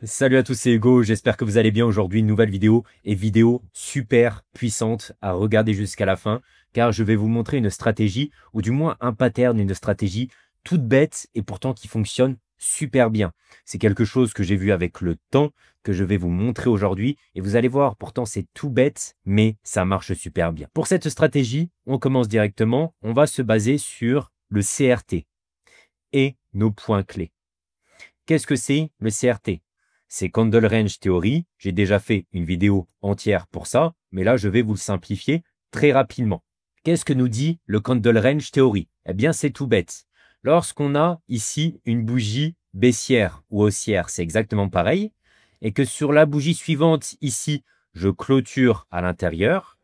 Salut à tous, c'est Hugo, j'espère que vous allez bien aujourd'hui, une nouvelle vidéo et vidéo super puissante à regarder jusqu'à la fin car je vais vous montrer une stratégie ou du moins un pattern, une stratégie toute bête et pourtant qui fonctionne super bien. C'est quelque chose que j'ai vu avec le temps que je vais vous montrer aujourd'hui et vous allez voir, pourtant c'est tout bête mais ça marche super bien. Pour cette stratégie, on commence directement, on va se baser sur le CRT et nos points clés. Qu'est-ce que c'est le CRT? C'est Candle Range Theory. J'ai déjà fait une vidéo entière pour ça, mais là, je vais vous le simplifier très rapidement. Qu'est-ce que nous dit le Candle Range Theory? Eh bien, c'est tout bête. Lorsqu'on a ici une bougie baissière ou haussière, c'est exactement pareil, et que sur la bougie suivante, ici, je clôture à l'intérieur,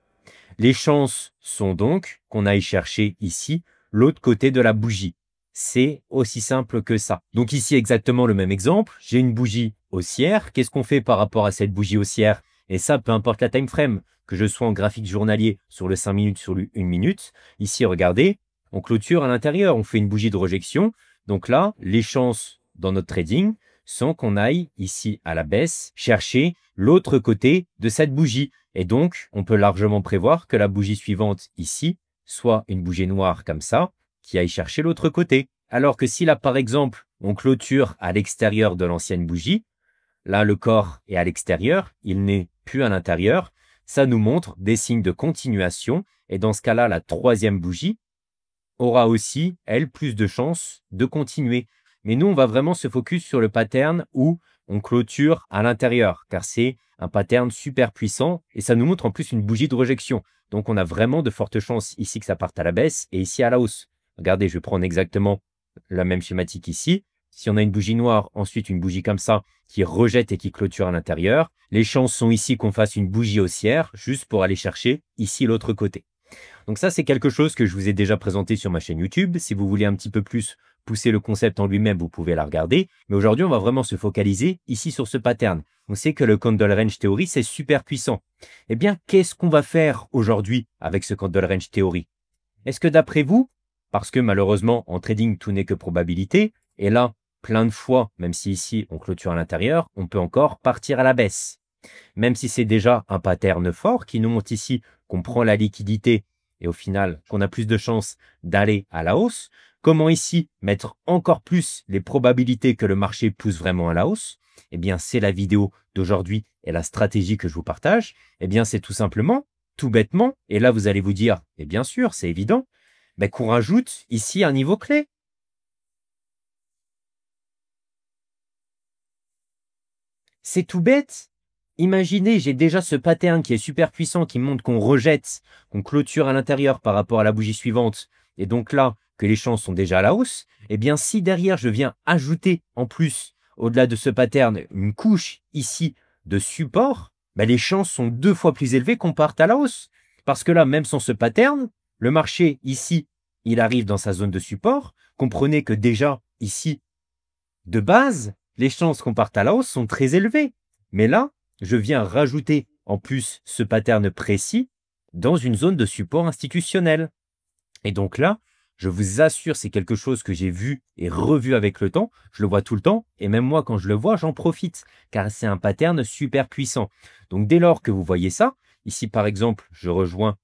les chances sont donc qu'on aille chercher ici l'autre côté de la bougie. C'est aussi simple que ça. Donc ici, exactement le même exemple. J'ai une bougie haussière. Qu'est-ce qu'on fait par rapport à cette bougie haussière? Et ça, peu importe la time frame, que je sois en graphique journalier sur le 5 minutes, sur le 1 minute. Ici, regardez, on clôture à l'intérieur. On fait une bougie de rejection. Donc là, les chances dans notre trading sont qu'on aille ici à la baisse chercher l'autre côté de cette bougie. Et donc, on peut largement prévoir que la bougie suivante ici soit une bougie noire comme ça, qui aille chercher l'autre côté. Alors que si là, par exemple, on clôture à l'extérieur de l'ancienne bougie, là, le corps est à l'extérieur, il n'est plus à l'intérieur, ça nous montre des signes de continuation. Et dans ce cas-là, la troisième bougie aura aussi, elle, plus de chances de continuer. Mais nous, on va vraiment se focus sur le pattern où on clôture à l'intérieur, car c'est un pattern super puissant et ça nous montre en plus une bougie de rejection. Donc, on a vraiment de fortes chances ici que ça parte à la baisse et ici à la hausse. Regardez, je vais prendre exactement la même schématique ici. Si on a une bougie noire, ensuite une bougie comme ça qui rejette et qui clôture à l'intérieur, les chances sont ici qu'on fasse une bougie haussière juste pour aller chercher ici l'autre côté. Donc ça, c'est quelque chose que je vous ai déjà présenté sur ma chaîne YouTube. Si vous voulez un petit peu plus pousser le concept en lui-même, vous pouvez la regarder. Mais aujourd'hui, on va vraiment se focaliser ici sur ce pattern. On sait que le Candle Range Theory, c'est super puissant. Eh bien, qu'est-ce qu'on va faire aujourd'hui avec ce Candle Range Theory? Est-ce que d'après vous, parce que malheureusement, en trading, tout n'est que probabilité, et là, plein de fois, même si ici, on clôture à l'intérieur, on peut encore partir à la baisse. Même si c'est déjà un pattern fort qui nous montre ici qu'on prend la liquidité et au final, qu'on a plus de chances d'aller à la hausse. Comment ici mettre encore plus les probabilités que le marché pousse vraiment à la hausse? Eh bien, c'est la vidéo d'aujourd'hui et la stratégie que je vous partage. Eh bien, c'est tout simplement, tout bêtement, et là, vous allez vous dire, et bien sûr, c'est évident, qu'on rajoute ici un niveau clé. C'est tout bête. Imaginez, j'ai déjà ce pattern qui est super puissant, qui montre qu'on rejette, qu'on clôture à l'intérieur par rapport à la bougie suivante, et donc là, que les chances sont déjà à la hausse. Eh bien, si derrière, je viens ajouter en plus, au-delà de ce pattern, une couche ici de support, les chances sont 2 fois plus élevées qu'on parte à la hausse. Parce que là, même sans ce pattern, le marché ici, il arrive dans sa zone de support. Comprenez que déjà, ici, de base, les chances qu'on parte à la hausse sont très élevées. Mais là, je viens rajouter en plus ce pattern précis dans une zone de support institutionnel. Et donc là, je vous assure, c'est quelque chose que j'ai vu et revu avec le temps. Je le vois tout le temps et même moi, quand je le vois, j'en profite car c'est un pattern super puissant. Donc dès lors que vous voyez ça, ici par exemple, je rejoins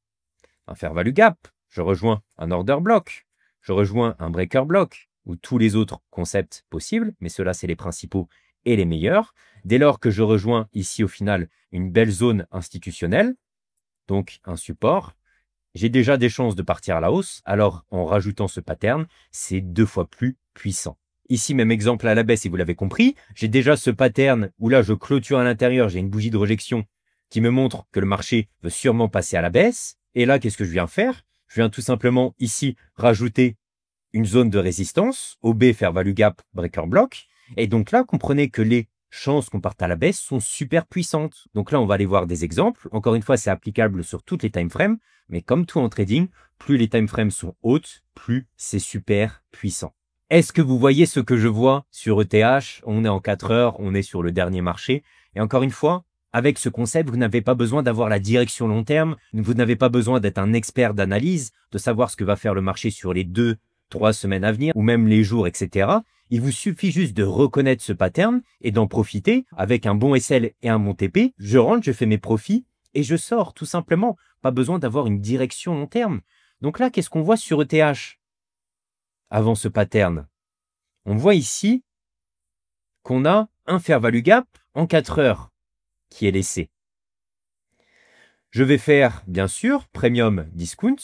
un fair value gap, je rejoins un order block, je rejoins un breaker block ou tous les autres concepts possibles, mais ceux-là, c'est les principaux et les meilleurs. Dès lors que je rejoins ici au final une belle zone institutionnelle, donc un support, j'ai déjà des chances de partir à la hausse. Alors en rajoutant ce pattern, c'est 2 fois plus puissant. Ici, même exemple à la baisse, et vous l'avez compris, j'ai déjà ce pattern où là, je clôture à l'intérieur, j'ai une bougie de rejection qui me montre que le marché veut sûrement passer à la baisse. Et là, qu'est-ce que je viens faire? Je viens tout simplement ici rajouter une zone de résistance, OB, fair value gap, breaker block. Et donc là, comprenez que les chances qu'on parte à la baisse sont super puissantes. Donc là, on va aller voir des exemples. Encore une fois, c'est applicable sur toutes les time frames. Mais comme tout en trading, plus les time frames sont hautes, plus c'est super puissant. Est-ce que vous voyez ce que je vois sur ETH? On est en 4 heures, on est sur le dernier marché. Et encore une fois, avec ce concept, vous n'avez pas besoin d'avoir la direction long terme. Vous n'avez pas besoin d'être un expert d'analyse, de savoir ce que va faire le marché sur les 2-3 semaines à venir, ou même les jours, etc. Il vous suffit juste de reconnaître ce pattern et d'en profiter avec un bon SL et un bon TP. Je rentre, je fais mes profits et je sors tout simplement. Pas besoin d'avoir une direction long terme. Donc là, qu'est-ce qu'on voit sur ETH avant ce pattern? On voit ici qu'on a un fair value gap en 4 heures qui est laissé. Je vais faire, bien sûr, premium discount.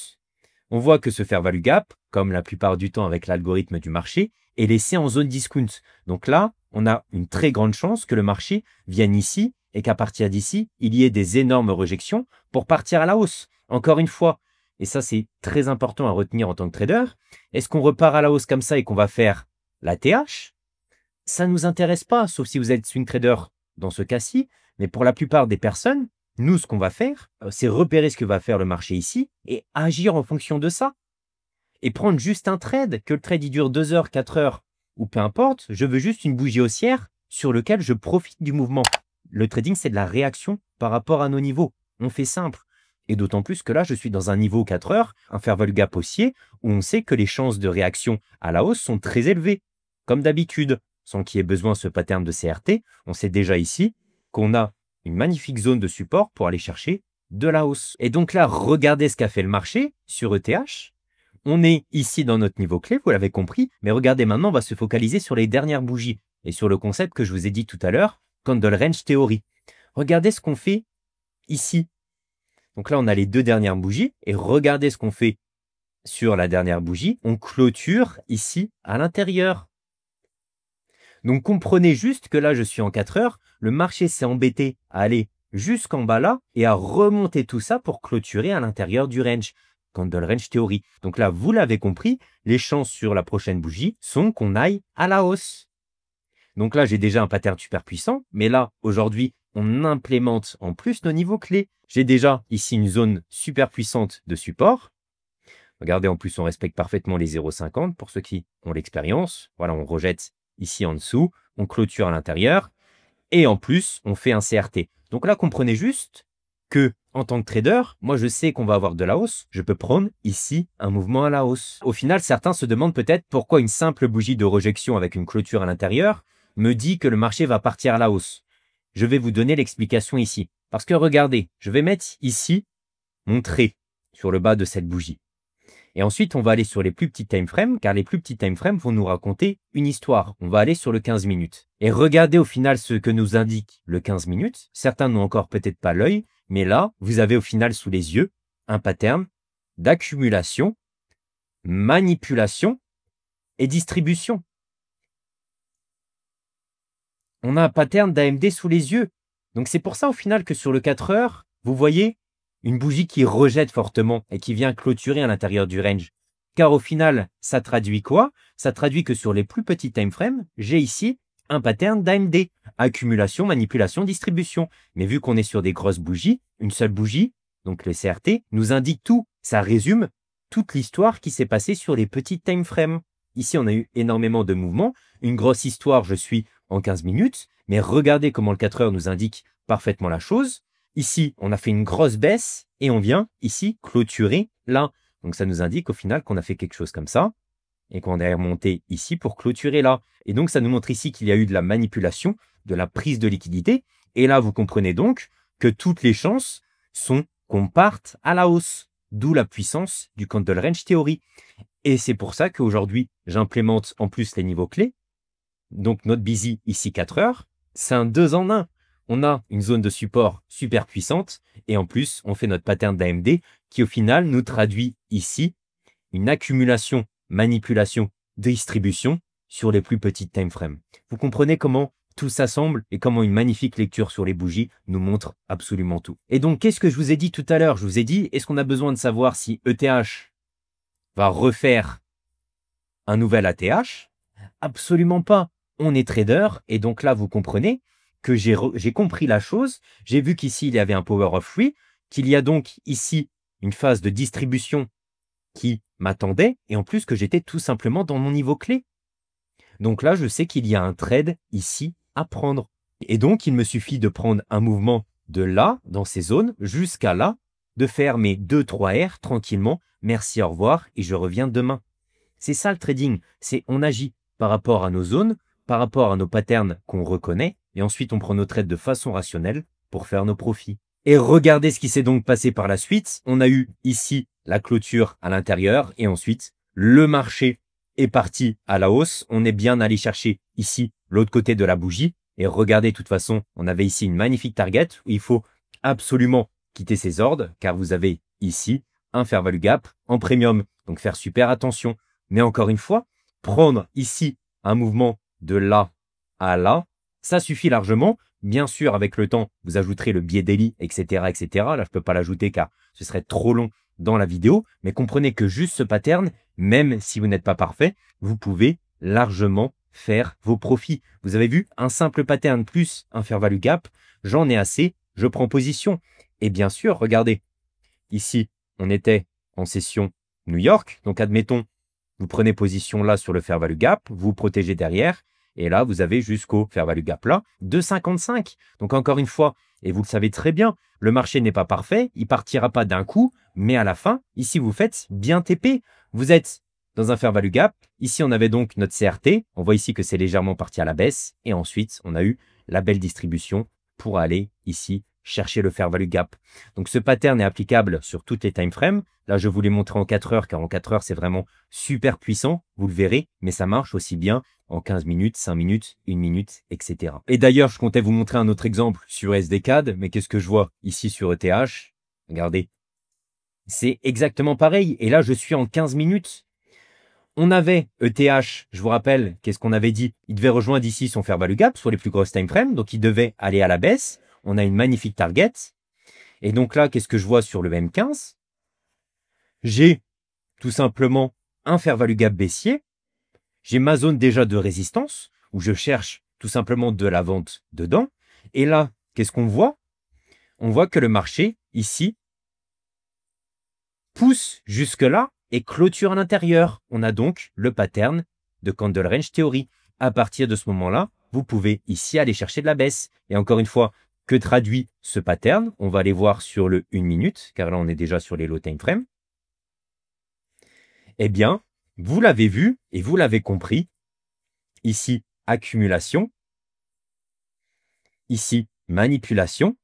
On voit que ce fair value gap, comme la plupart du temps avec l'algorithme du marché, est laissé en zone discount. Donc là, on a une très grande chance que le marché vienne ici et qu'à partir d'ici, il y ait des énormes rejections pour partir à la hausse. Encore une fois, et ça c'est très important à retenir en tant que trader, est-ce qu'on repart à la hausse comme ça et qu'on va faire la TH? Ça ne nous intéresse pas, sauf si vous êtes swing trader dans ce cas-ci. Mais pour la plupart des personnes, nous, ce qu'on va faire, c'est repérer ce que va faire le marché ici et agir en fonction de ça. Et prendre juste un trade, que le trade il dure 2 heures, 4 heures, ou peu importe, je veux juste une bougie haussière sur laquelle je profite du mouvement. Le trading, c'est de la réaction par rapport à nos niveaux. On fait simple. Et d'autant plus que là, je suis dans un niveau 4 heures, un fair value gap haussier, où on sait que les chances de réaction à la hausse sont très élevées. Comme d'habitude, sans qu'il y ait besoin de ce pattern de CRT, on sait déjà ici qu'on a une magnifique zone de support pour aller chercher de la hausse. Et donc là, regardez ce qu'a fait le marché sur ETH. On est ici dans notre niveau clé, vous l'avez compris, mais regardez maintenant, on va se focaliser sur les dernières bougies et sur le concept que je vous ai dit tout à l'heure, Candle Range Theory. Regardez ce qu'on fait ici. Donc là, on a les 2 dernières bougies et regardez ce qu'on fait sur la dernière bougie. On clôture ici à l'intérieur. Donc comprenez juste que là, je suis en 4 heures. Le marché s'est embêté à aller jusqu'en bas là et à remonter tout ça pour clôturer à l'intérieur du range. Candle Range Theory. Donc là, vous l'avez compris, les chances sur la prochaine bougie sont qu'on aille à la hausse. Donc là, j'ai déjà un pattern super puissant, mais là, aujourd'hui, on implémente en plus nos niveaux clés. J'ai déjà ici une zone super puissante de support. Regardez, en plus, on respecte parfaitement les 0,50 pour ceux qui ont l'expérience. Voilà, on rejette ici en dessous, on clôture à l'intérieur et en plus, on fait un CRT. Donc là, comprenez juste que en tant que trader, moi, je sais qu'on va avoir de la hausse. Je peux prendre ici un mouvement à la hausse. Au final, certains se demandent peut-être pourquoi une simple bougie de rejection avec une clôture à l'intérieur me dit que le marché va partir à la hausse. Je vais vous donner l'explication ici. Parce que regardez, je vais mettre ici mon trait sur le bas de cette bougie. Et ensuite, on va aller sur les plus petits time frames, car les plus petits time frames vont nous raconter une histoire. On va aller sur le 15 minutes. Et regardez au final ce que nous indique le 15 minutes. Certains n'ont encore peut-être pas l'œil, mais là, vous avez au final sous les yeux un pattern d'accumulation, manipulation et distribution. On a un pattern d'AMD sous les yeux. Donc c'est pour ça au final que sur le 4 heures, vous voyez une bougie qui rejette fortement et qui vient clôturer à l'intérieur du range. Car au final, ça traduit quoi? Ça traduit que sur les plus petits time frames, j'ai ici un pattern d'AMD. Accumulation, manipulation, distribution. Mais vu qu'on est sur des grosses bougies, une seule bougie, donc le CRT, nous indique tout. Ça résume toute l'histoire qui s'est passée sur les petits time frames. Ici, on a eu énormément de mouvements. Une grosse histoire, je suis en 15 minutes. Mais regardez comment le 4 heures nous indique parfaitement la chose. Ici, on a fait une grosse baisse et on vient ici clôturer là. Donc, ça nous indique au final qu'on a fait quelque chose comme ça et qu'on est remonté ici pour clôturer là. Et donc, ça nous montre ici qu'il y a eu de la manipulation, de la prise de liquidité. Et là, vous comprenez donc que toutes les chances sont qu'on parte à la hausse. D'où la puissance du Candle Range Theory. Et c'est pour ça qu'aujourd'hui, j'implémente en plus les niveaux clés. Donc, notre busy ici 4 heures, c'est un 2 en 1. On a une zone de support super puissante et en plus, on fait notre pattern d'AMD qui au final nous traduit ici une accumulation, manipulation, distribution sur les plus petites time frames. Vous comprenez comment tout s'assemble et comment une magnifique lecture sur les bougies nous montre absolument tout. Et donc, qu'est-ce que je vous ai dit tout à l'heure? Je vous ai dit, est-ce qu'on a besoin de savoir si ETH va refaire un nouvel ATH? Absolument pas. On est trader et donc là, vous comprenez que j'ai compris la chose. J'ai vu qu'ici, il y avait un power of three, qu'il y a donc ici une phase de distribution qui m'attendait et en plus que j'étais tout simplement dans mon niveau clé. Donc là, je sais qu'il y a un trade ici à prendre. Et donc, il me suffit de prendre un mouvement de là, dans ces zones, jusqu'à là, de faire mes 2-3 R tranquillement. Merci, au revoir et je reviens demain. C'est ça le trading, c'est on agit. par rapport à nos zones, par rapport à nos patterns qu'on reconnaît, et ensuite on prend nos trades de façon rationnelle pour faire nos profits. Et regardez ce qui s'est donc passé par la suite. On a eu ici la clôture à l'intérieur et ensuite le marché est parti à la hausse. On est bien allé chercher ici l'autre côté de la bougie. Et regardez, de toute façon, on avait ici une magnifique target où il faut absolument quitter ces ordres car vous avez ici un fair value gap en premium. Donc faire super attention. Mais encore une fois, prendre ici un mouvement de là à là, ça suffit largement. Bien sûr, avec le temps, vous ajouterez le biais daily, etc., etc. Là, je ne peux pas l'ajouter car ce serait trop long dans la vidéo. Mais comprenez que juste ce pattern, même si vous n'êtes pas parfait, vous pouvez largement faire vos profits. Vous avez vu, un simple pattern plus un fair value gap, j'en ai assez, je prends position. Et bien sûr, regardez, ici, on était en session New York. Donc, admettons, vous prenez position là sur le fair value gap, vous vous protégez derrière. Et là, vous avez jusqu'au fair value gap là, 2,55. Donc encore une fois, et vous le savez très bien, le marché n'est pas parfait, il partira pas d'un coup, mais à la fin, ici vous faites bien TP. Vous êtes dans un fair value gap. Ici, on avait donc notre CRT. On voit ici que c'est légèrement parti à la baisse. Et ensuite, on a eu la belle distribution pour aller ici chercher le fair value gap. Donc ce pattern est applicable sur toutes les time frames. Là, je vous l'ai montré en 4 heures, car en 4 heures, c'est vraiment super puissant. Vous le verrez, mais ça marche aussi bien en 15 minutes, 5 minutes, 1 minute, etc. Et d'ailleurs, je comptais vous montrer un autre exemple sur SDCAD, mais qu'est-ce que je vois ici sur ETH? Regardez, c'est exactement pareil. Et là, je suis en 15 minutes. On avait ETH, je vous rappelle, qu'est-ce qu'on avait dit? Il devait rejoindre ici son fair value gap sur les plus grosses time frames, donc il devait aller à la baisse. On a une magnifique target. Et donc là, qu'est-ce que je vois sur le M15? J'ai tout simplement un fair value gap baissier. J'ai ma zone déjà de résistance où je cherche tout simplement de la vente dedans. Et là, qu'est-ce qu'on voit? On voit que le marché, ici, pousse jusque-là et clôture à l'intérieur. On a donc le pattern de Candle Range Theory. À partir de ce moment-là, vous pouvez ici aller chercher de la baisse. Et encore une fois, que traduit ce pattern? On va aller voir sur le 1 minute, car là, on est déjà sur les low time frame. Eh bien, vous l'avez vu et vous l'avez compris. Ici, accumulation. Ici, manipulation.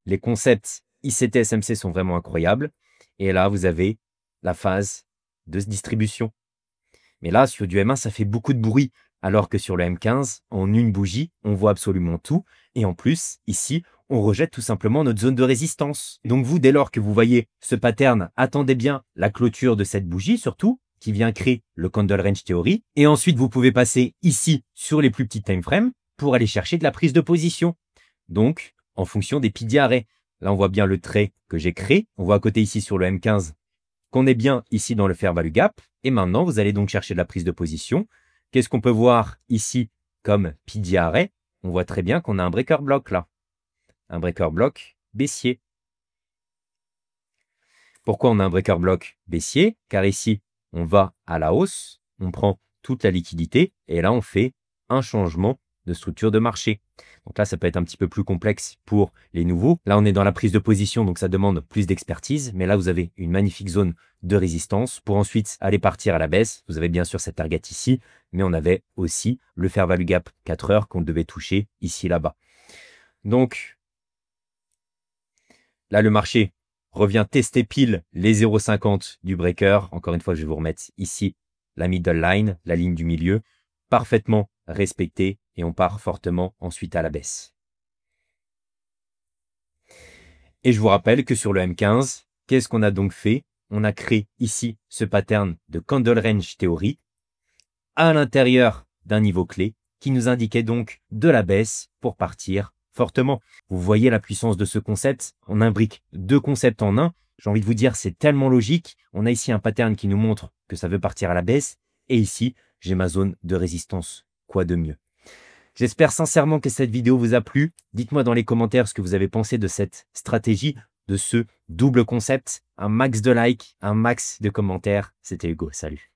Les concepts ICT SMC sont vraiment incroyables. Et là, vous avez la phase de distribution. Mais là, sur du M1, ça fait beaucoup de bruit. Alors que sur le M15, en une bougie, on voit absolument tout. Et en plus, ici, on rejette tout simplement notre zone de résistance. Donc vous, dès lors que vous voyez ce pattern, attendez bien la clôture de cette bougie, surtout, qui vient créer le Candle Range Theory. Et ensuite, vous pouvez passer ici sur les plus petits time frames pour aller chercher de la prise de position. Donc, en fonction des piliers arrêts. Là, on voit bien le trait que j'ai créé. On voit à côté ici sur le M15 qu'on est bien ici dans le fair value gap. Et maintenant, vous allez donc chercher de la prise de position. Qu'est-ce qu'on peut voir ici comme pilier arrêt? On voit très bien qu'on a un breaker block là. Un breaker block baissier. Pourquoi on a un breaker block baissier? Car ici, on va à la hausse, on prend toute la liquidité et là, on fait un changement de structure de marché. Donc là, ça peut être un petit peu plus complexe pour les nouveaux. Là, on est dans la prise de position, donc ça demande plus d'expertise. Mais là, vous avez une magnifique zone de résistance pour ensuite aller partir à la baisse. Vous avez bien sûr cette target ici, mais on avait aussi le fair value gap 4 heures qu'on devait toucher ici, là-bas. Donc, là, le marché revient tester pile les 0,50 du breaker. Encore une fois, je vais vous remettre ici la middle line, la ligne du milieu, parfaitement respectée et on part fortement ensuite à la baisse. Et je vous rappelle que sur le M15, qu'est-ce qu'on a donc fait? On a créé ici ce pattern de Candle Range Theory à l'intérieur d'un niveau clé qui nous indiquait donc de la baisse pour partir fortement. Vous voyez la puissance de ce concept? On imbrique deux concepts en un. J'ai envie de vous dire, c'est tellement logique. On a ici un pattern qui nous montre que ça veut partir à la baisse. Et ici, j'ai ma zone de résistance. Quoi de mieux? J'espère sincèrement que cette vidéo vous a plu. Dites-moi dans les commentaires ce que vous avez pensé de cette stratégie, de ce double concept. Un max de likes, un max de commentaires. C'était Hugo. Salut.